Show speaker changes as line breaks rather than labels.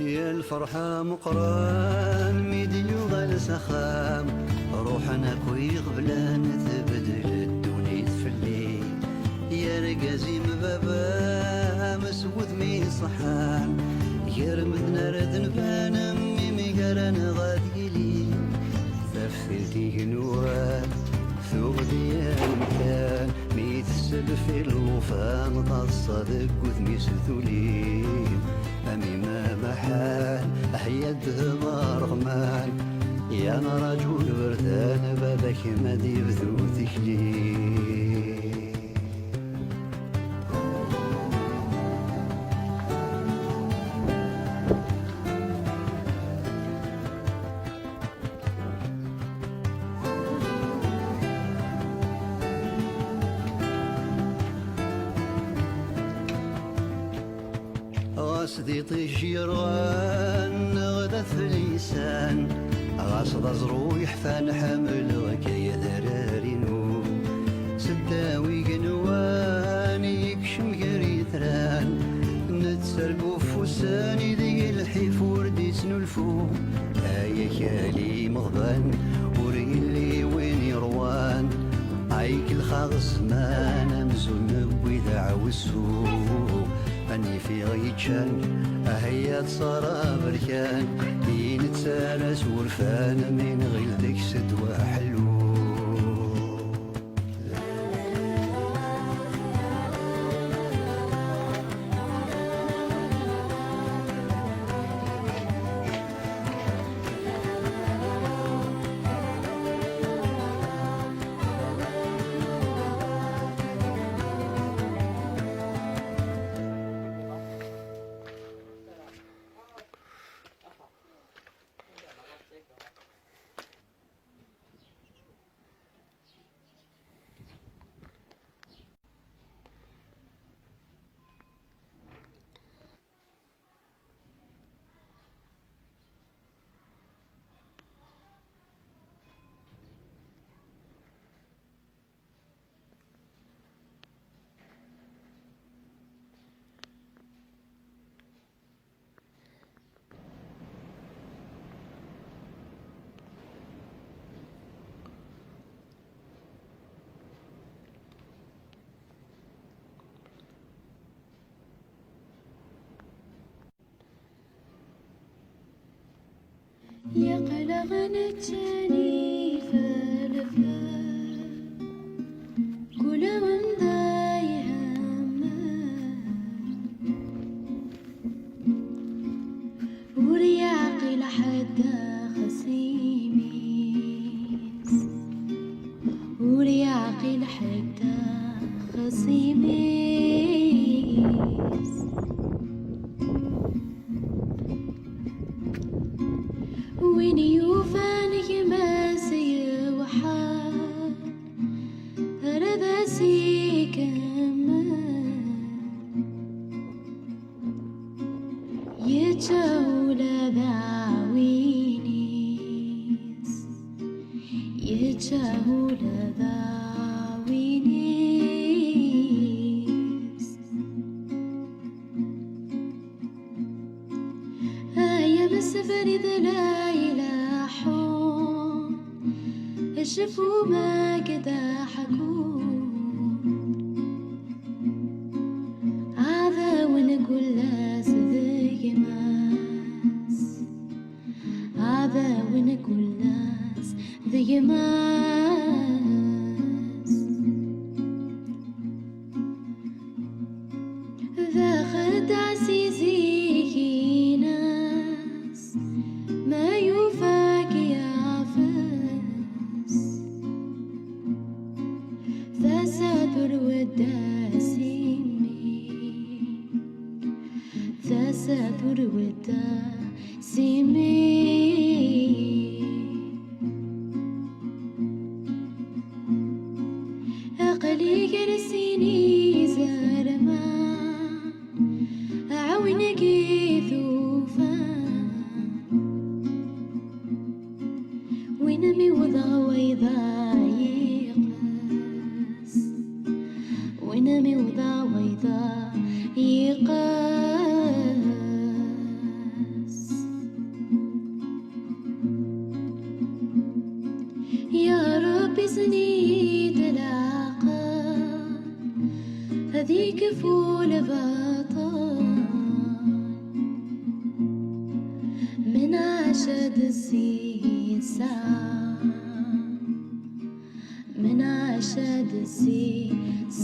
يا الفرحة مقران ميديو غالسخام روحنا كوي غبلان تبدل الدنيا تفلي يا رقازي مبابا مسود مي صحان يا رمدنا رد نبان ميمي قران غاديلي ثفتي نوان ثوب ديال مكان ميت السلف الوفان تصدق وثمي ستولي أمي ما محال أحيا الدهما رغمان يا أنا رجل بردان بابك ما ديبذو تكلي غاسدي طيجيران غدا في اللسان غاصد زرو يحفان حامل وكايا درارينو سداوي قنوان يكشم غير ثران نتسرقو فوساني ذي الحفور دي سنلفو هايا كالي مغبان وريلي وين يروان عيك الخاغ الزمان امزون نبوي عوسو أني في غيتشان أهيات صارا بركان دين تسالس ورفان من غير ذيك سدوى حلو
يا قلغنا التاني فالفال كل من ضايع ورياقي لحد خصيميس ورياقي لحد خصيميس وين يوفاني ما سيوحى رذا سيكما يتولى ذاوينيس يتولى ذاوينيس هيا بالسفر ذلا شفوا ما كدا حكوا هذا ونقول لاس ذي ماس هذا ونقول لاس ذي ماس ذا خد عزيزي ناس ما يوفاك يا ثاساتر والداسيمي ثاساتر والداسيمي أقلي قرسيني زارما أعاونك ثوفان وينمي وضع ويضايق ونمي وضع ويضا يقاس هذيك فول بطال من عشد السيسان، من عشد السيسان.